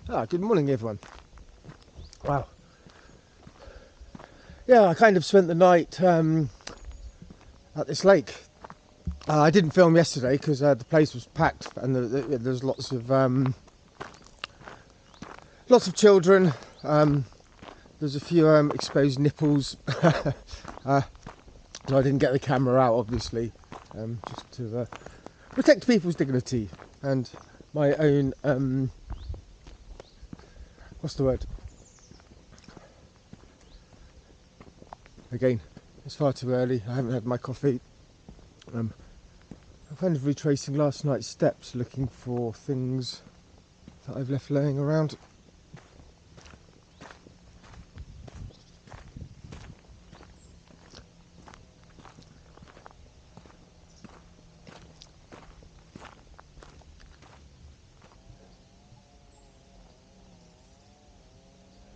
Good morning, everyone. Wow. Yeah, I kind of spent the night at this lake. I didn't film yesterday because the place was packed and there's lots of children. There's a few exposed nipples. So I didn't get the camera out, obviously, just to protect people's dignity and my own. What's the word? Again, it's far too early. I haven't had my coffee. I'm kind of retracing last night's steps, looking for things that I've left laying around.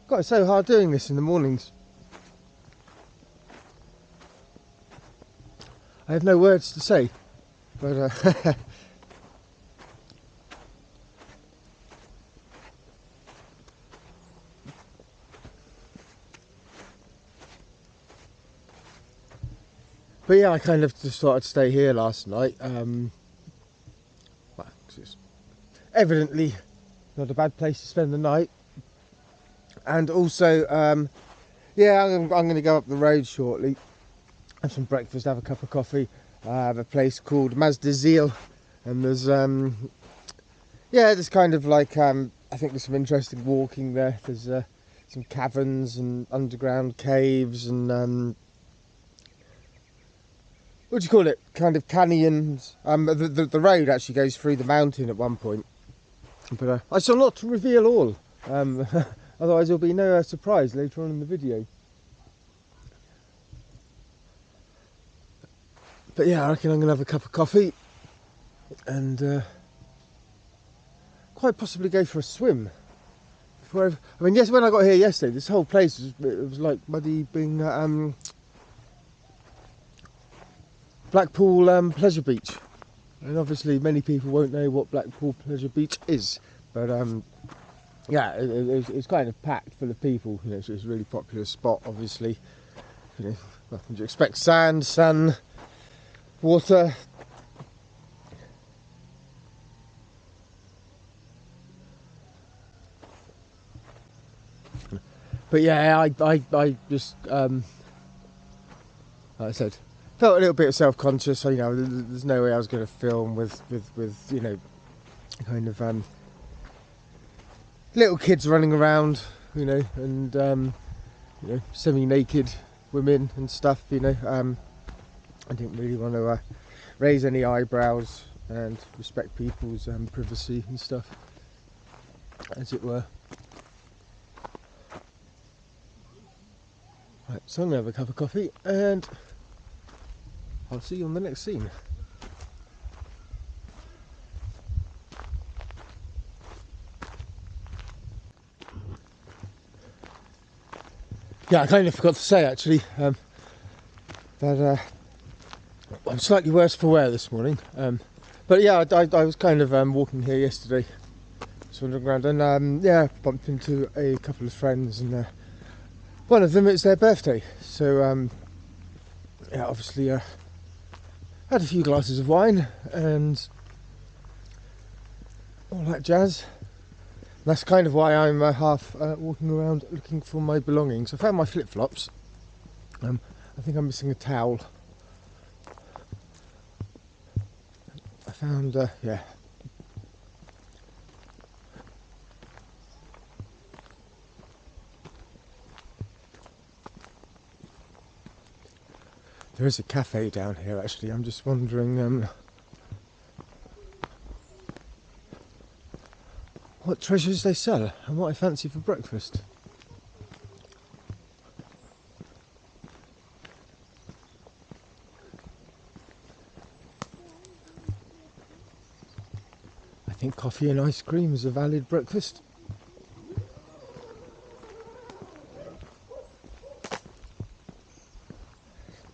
God, it's so hard doing this in the mornings. I have no words to say, but but yeah, I kind of just thought I'd stay here last night. Well, it's evidently not a bad place to spend the night, and also, yeah, I'm going to go up the road shortly, have some breakfast, have a cup of coffee. I have a place called Mazda Zeal, and there's yeah, there's kind of like I think there's some interesting walking there. There's some caverns and underground caves and what do you call it? Kind of canyons. The road actually goes through the mountain at one point, but I shall not reveal all. Otherwise, there'll be no surprise later on in the video. But yeah, I reckon I'm gonna have a cup of coffee and quite possibly go for a swim. I mean, yes, when I got here yesterday, this whole place was like muddy being Blackpool Pleasure Beach, and obviously many people won't know what Blackpool Pleasure Beach is, but yeah, it's kind of packed full of people. You know, it's a really popular spot. Obviously, you know, nothing to expect: sand, sun, water. But yeah, I just like I said, felt a little bit self-conscious. So, you know, there's no way I was going to film with you know, kind of little kids running around, you know, and you know, semi-naked women and stuff. You know, I didn't really want to raise any eyebrows and respect people's privacy and stuff, as it were. Right, so I'm going to have a cup of coffee and I'll see you on the next scene. Yeah, I kind of forgot to say actually that I'm slightly worse for wear this morning. But yeah, I was kind of walking here yesterday, just wandering around, and yeah, bumped into a couple of friends, and one of them, it's their birthday, so yeah, obviously had a few glasses of wine and all that jazz. That's kind of why I'm half walking around looking for my belongings. I found my flip-flops. I think I'm missing a towel. I found, yeah. There is a cafe down here actually. I'm just wondering what treasures they sell and what I fancy for breakfast. I think coffee and ice cream is a valid breakfast.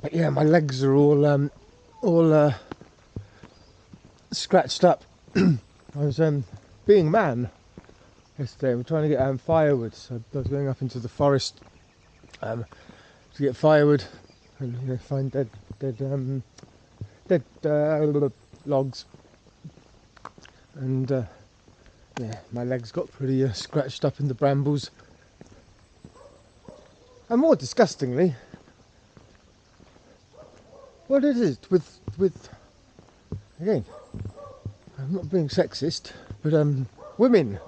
But yeah, my legs are all scratched up. I was being a man, yesterday. We're trying to get firewood, so I was going up into the forest to get firewood and find dead logs. And yeah, my legs got pretty scratched up in the brambles. And more disgustingly, what it is with again, I'm not being sexist, but women,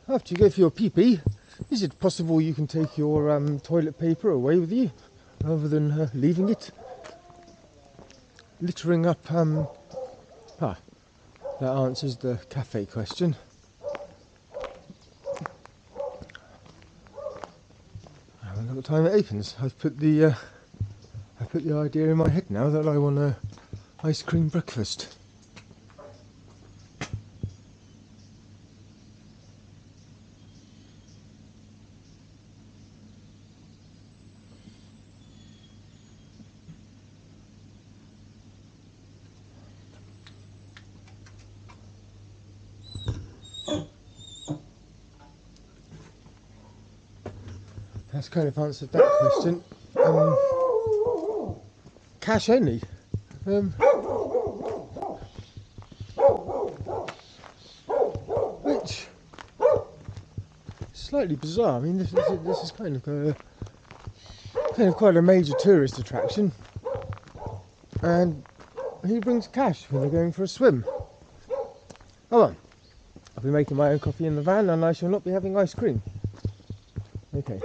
after you go for your pee-pee, is it possible you can take your toilet paper away with you rather than leaving it littering up? That answers the cafe question. I haven't got the time it opens. I've put the idea in my head now that I want a ice cream breakfast. That's kind of answered that question. Cash only. Which is slightly bizarre. I mean, this is kind of quite a major tourist attraction, and who brings cash when they're going for a swim? Hold on. I'll be making my own coffee in the van, and I shall not be having ice cream. Okay.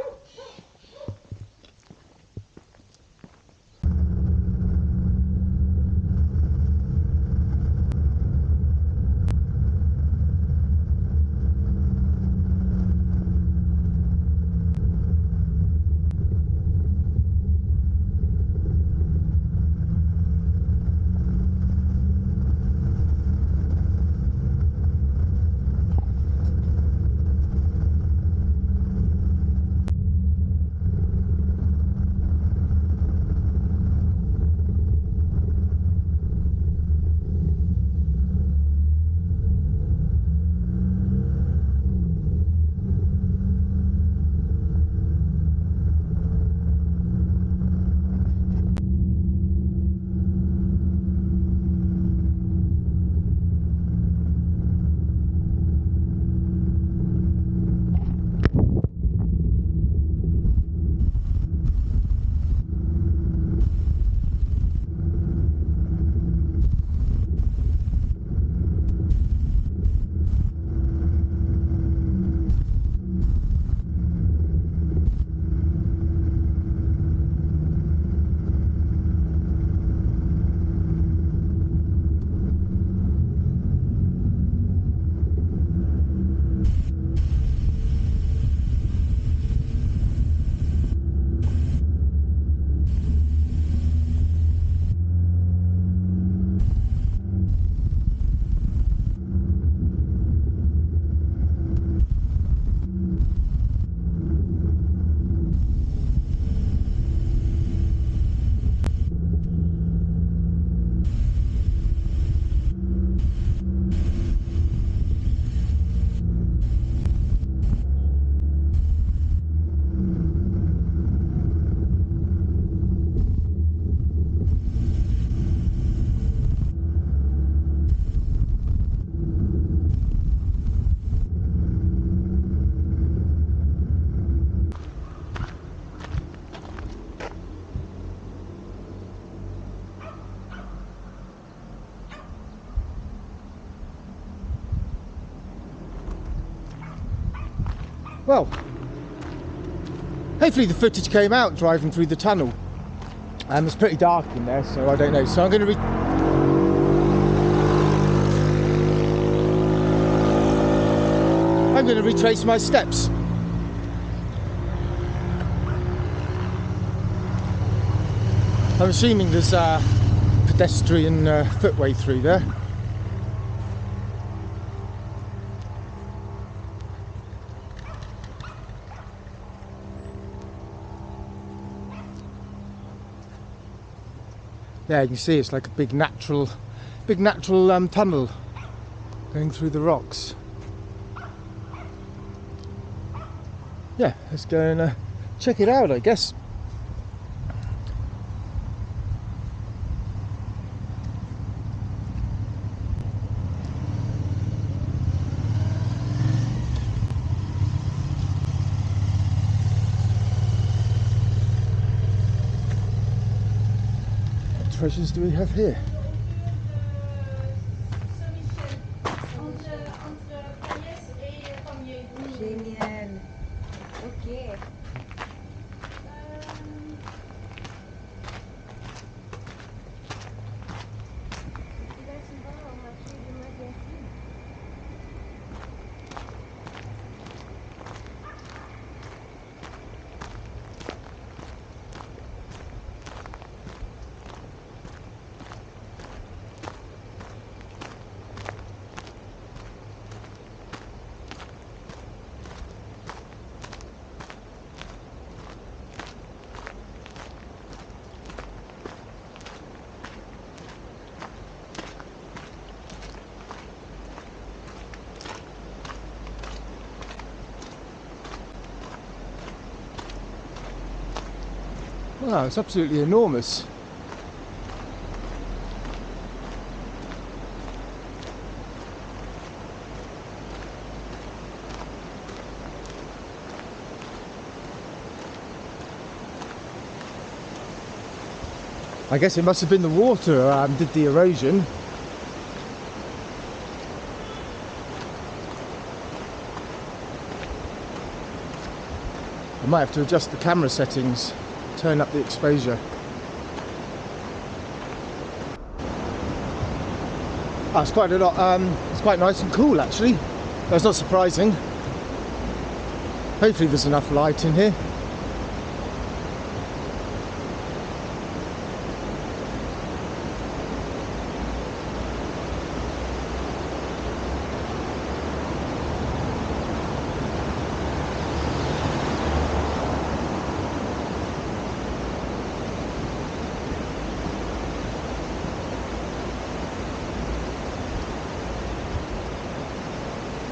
Well, hopefully the footage came out driving through the tunnel. It's pretty dark in there, so I don't know. So I'm going to retrace my steps. I'm assuming there's a pedestrian footway through there. Yeah, you can see it's like a big natural tunnel going through the rocks. yeah, let's go and check it out, I guess. What treasures do we have here? Génial. Ok. Wow, it's absolutely enormous. I guess it must have been the water did the erosion. I might have to adjust the camera settings, turn up the exposure. Oh, it's quite a lot. It's quite nice and cool, actually. That's not surprising. Hopefully there's enough light in here.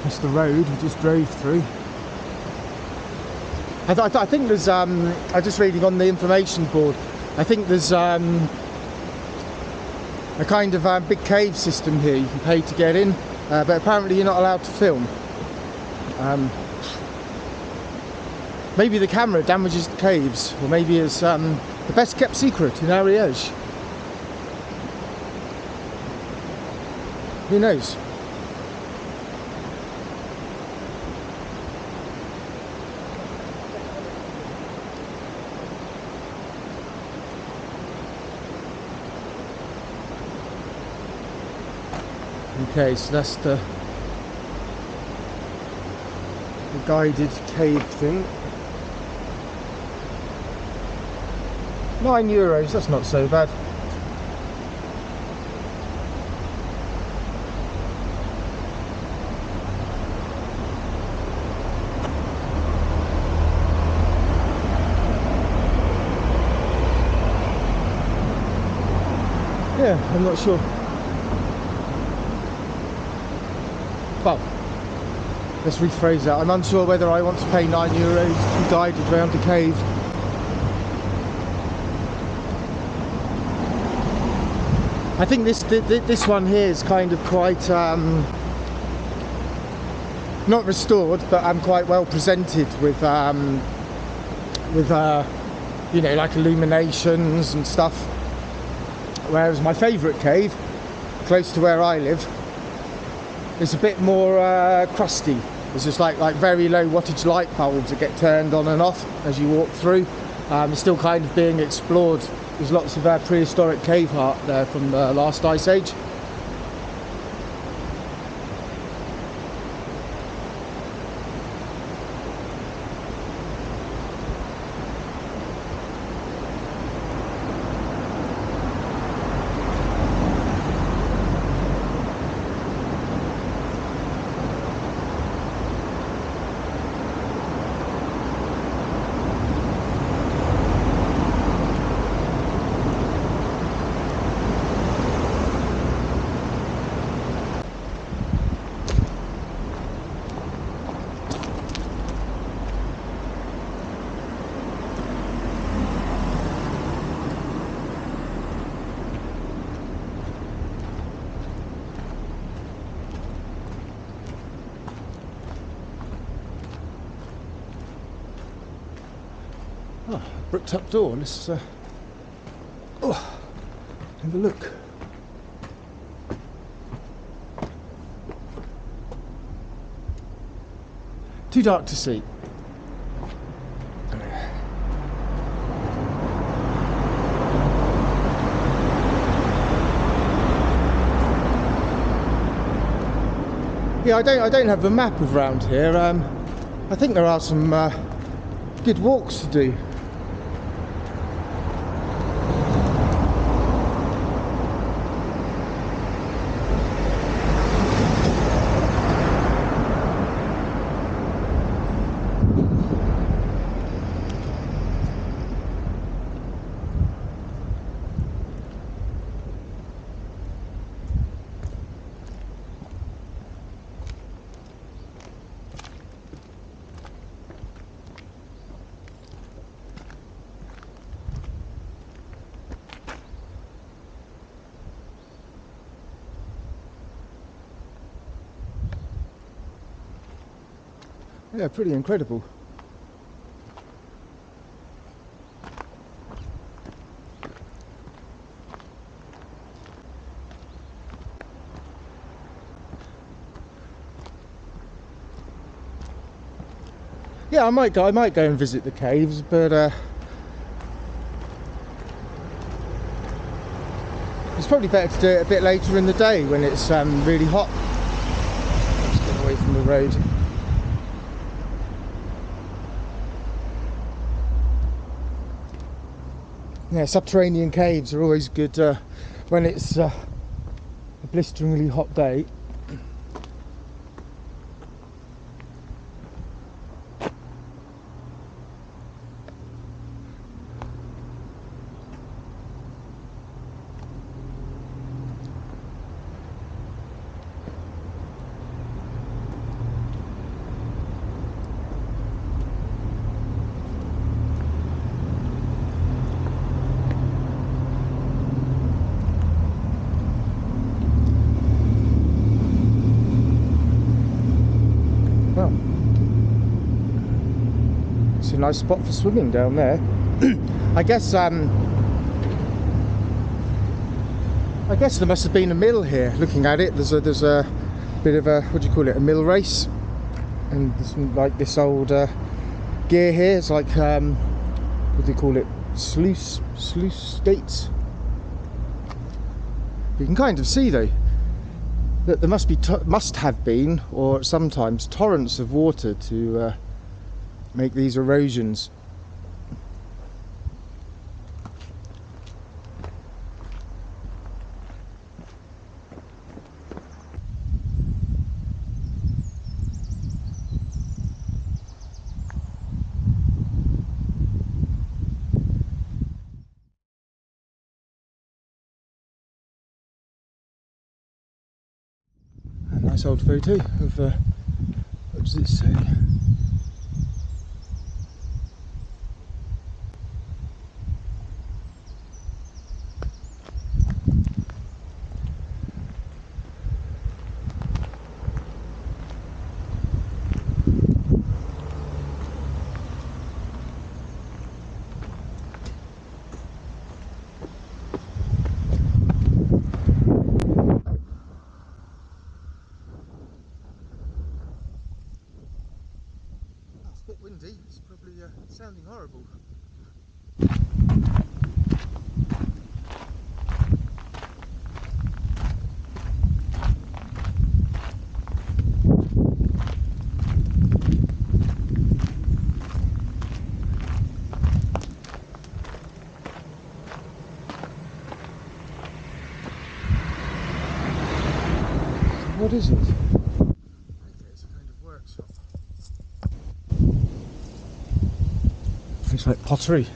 That's the road we just drove through. I think there's, I'm just reading on the information board, I think there's a kind of big cave system here you can pay to get in, but apparently you're not allowed to film. Maybe the camera damages the caves, or maybe it's the best kept secret in Ariège. Who knows? Okay, so that's the guided cave thing. €9, that's not so bad. Yeah, I'm not sure. Well, let's rephrase that. I'm unsure whether I want to pay €9 to be guided around the cave. I think this one here is kind of quite not restored, but quite well presented with you know, like illuminations and stuff. Whereas my favourite cave, close to where I live, is a bit more crusty. There's just like very low wattage light bulbs that get turned on and off as you walk through. It's still kind of being explored. There's lots of prehistoric cave art there from the last ice age. bricked up door. Let's have a look. Too dark to see. Yeah, I don't have a map of around here. I think there are some good walks to do. Yeah, pretty incredible. Yeah, I might go and visit the caves, but it's probably better to do it a bit later in the day when it's really hot. Let's get away from the road. Yeah, subterranean caves are always good when it's a blisteringly hot day. Well, it's a nice spot for swimming down there. I guess there must have been a mill here. Looking at it, there's a bit of a, what do you call it, a mill race, and there's like this old gear here. It's like what do you call it, sluice gates. You can kind of see though that there must have been, or sometimes torrents of water to make these erosions. A nice old photo of what does it say? It's a bit windy, it's probably sounding horrible. What is it? Okay, it's a kind of workshop. Looks like pottery.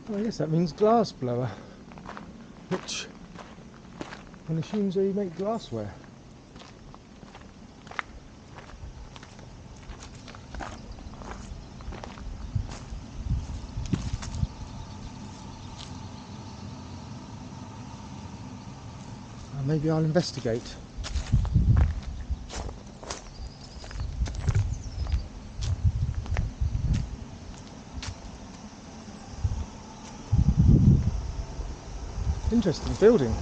Well, I guess that means glassblower, which one assumes they make glassware. maybe I'll investigate. Interesting building.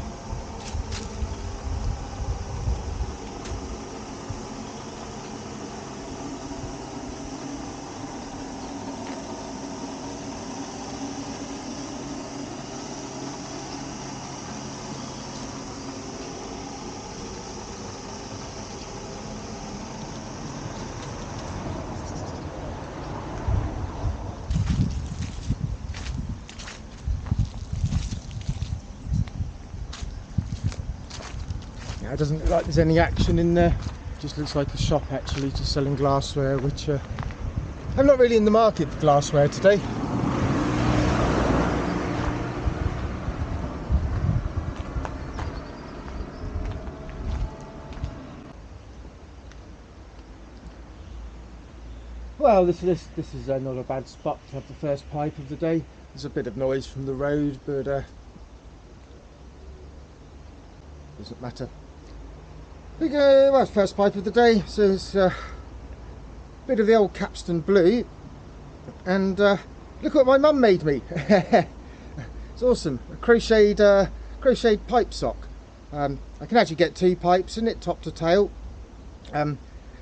Yeah, it doesn't look like there's any action in there. It just looks like a shop actually, just selling glassware, which I'm not really in the market for glassware today. Well, this is not a bad spot to have the first pipe of the day. There's a bit of noise from the road, but doesn't matter. Well, first pipe of the day, so it's a bit of the old Capstan Blue, and look what my mum made me. It's awesome, a crocheted pipe sock. I can actually get 2 pipes in it, top to tail.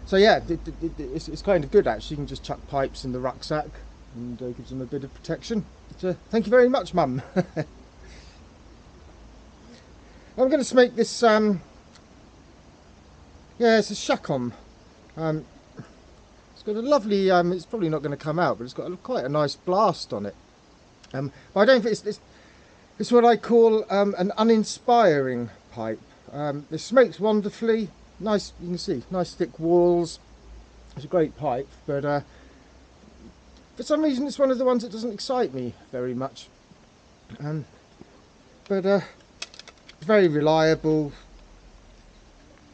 So yeah, it's kind of good actually. You can just chuck pipes in the rucksack and gives them a bit of protection. But, thank you very much, Mum. I'm going to smoke this. Yeah, it's a Chacon. It's got a lovely. It's probably not going to come out, but it's got quite a nice blast on it. But I don't think it's what I call an uninspiring pipe. It smokes wonderfully. Nice, you can see, nice thick walls. It's a great pipe, but for some reason it's one of the ones that doesn't excite me very much. But it's very reliable.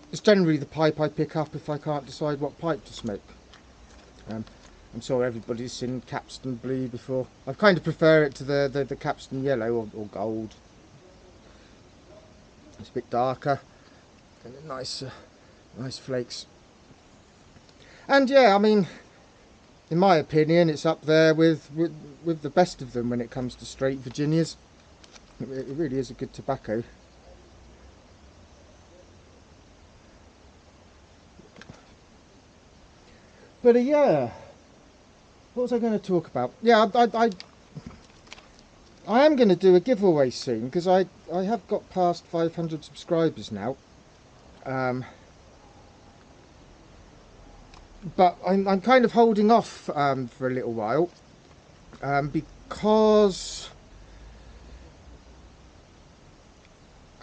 It's generally the pipe I pick up if I can't decide what pipe to smoke. I'm sure everybody's seen Capstan Blue before. I kind of prefer it to the Capstan Yellow or Gold. It's a bit darker and nice flakes. And yeah, I mean, in my opinion, it's up there with the best of them when it comes to straight Virginias. It really is a good tobacco. But yeah, what was I going to talk about? Yeah, I am going to do a giveaway soon because I have got past 500 subscribers now. But I'm kind of holding off for a little while because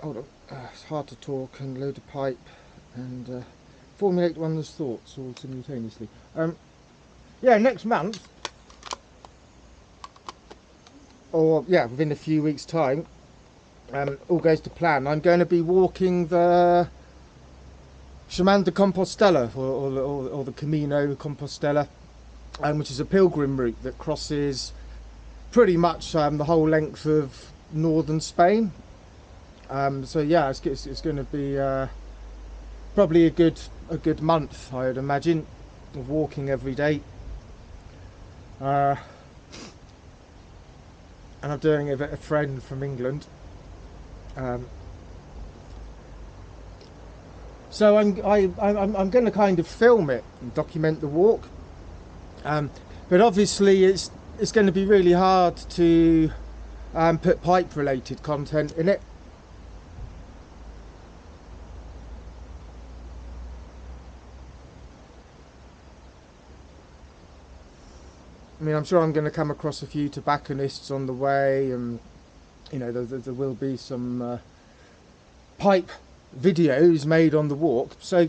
hold on, it's hard to talk and load a pipe and formulate one's thoughts all simultaneously. Yeah, next month, or yeah, within a few weeks' time, all goes to plan. I'm going to be walking the Chemin de Compostela, or the Camino de Compostela, which is a pilgrim route that crosses pretty much the whole length of northern Spain. So yeah, it's going to be probably a good month, I would imagine, of walking every day. And I'm doing it with a friend from England. So I'm going to kind of film it and document the walk. But obviously it's going to be really hard to put pipe related content in it. I mean, I'm sure I'm going to come across a few tobacconists on the way, and you know, there will be some pipe videos made on the walk. So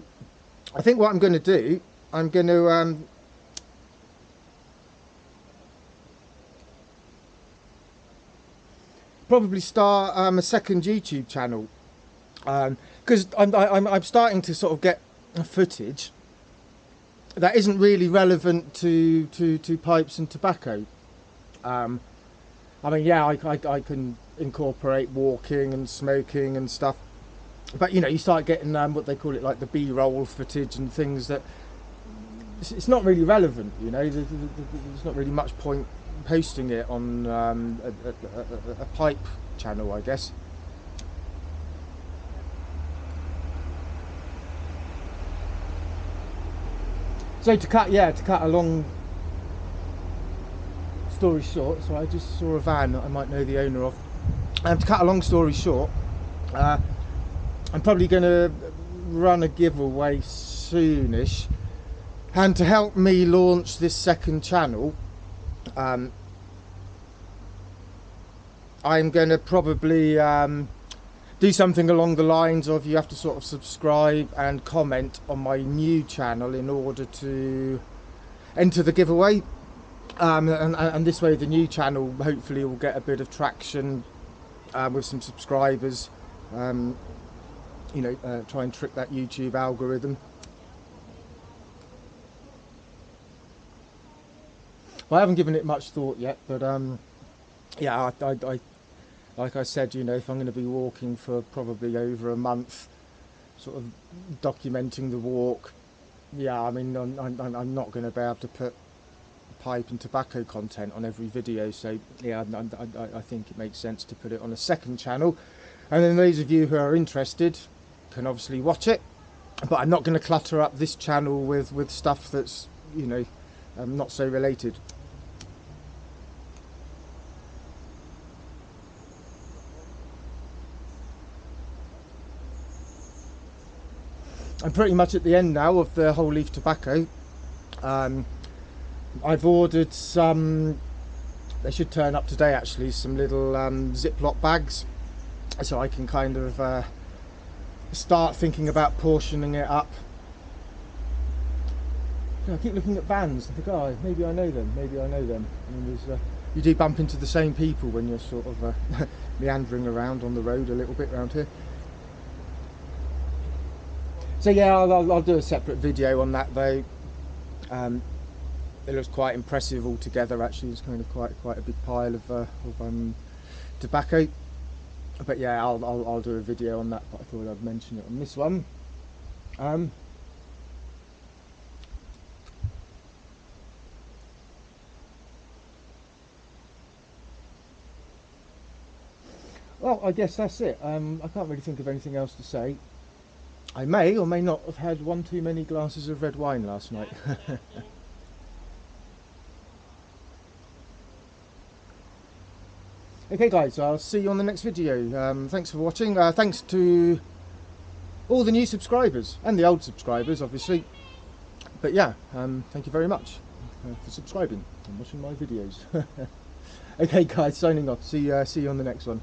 I think what I'm going to do, I'm going to probably start a second YouTube channel, because I'm starting to sort of get footage that isn't really relevant to pipes and tobacco. I mean, yeah, I can incorporate walking and smoking and stuff, but you know, you start getting what they call it, like the B-roll footage and things that it's not really relevant. You know, there's not really much point posting it on a pipe channel, I guess. So to cut a long story short, so I just saw a van that I might know the owner of. And to cut a long story short, I'm probably going to run a giveaway soonish, and to help me launch this second channel, I'm going to probably do something along the lines of, you have to sort of subscribe and comment on my new channel in order to enter the giveaway, and this way the new channel hopefully will get a bit of traction with some subscribers. You know, try and trick that YouTube algorithm. Well, I haven't given it much thought yet, but yeah, I like I said, you know, if I'm going to be walking for probably over a month, sort of documenting the walk, yeah, I mean, I'm not going to be able to put pipe and tobacco content on every video, so yeah, I think it makes sense to put it on a second channel, and then those of you who are interested can obviously watch it, but I'm not going to clutter up this channel with stuff that's, you know, not so related. I'm pretty much at the end now of the whole leaf tobacco. I've ordered some, they should turn up today actually, some little Ziploc bags, so I can kind of start thinking about portioning it up. I keep looking at vans and think, oh, maybe I know them, maybe I know them. I mean, you do bump into the same people when you're sort of meandering around on the road a little bit around here. So yeah, I'll do a separate video on that though. It looks quite impressive altogether. Actually, it's kind of quite a big pile of tobacco. But yeah, I'll do a video on that. But I thought I'd mention it on this one. Well, I guess that's it. I can't really think of anything else to say. I may or may not have had one too many glasses of red wine last night. Okay guys, I'll see you on the next video. Thanks for watching. Thanks to all the new subscribers and the old subscribers obviously. But yeah, thank you very much for subscribing and watching my videos. Okay guys, signing off. See you on the next one.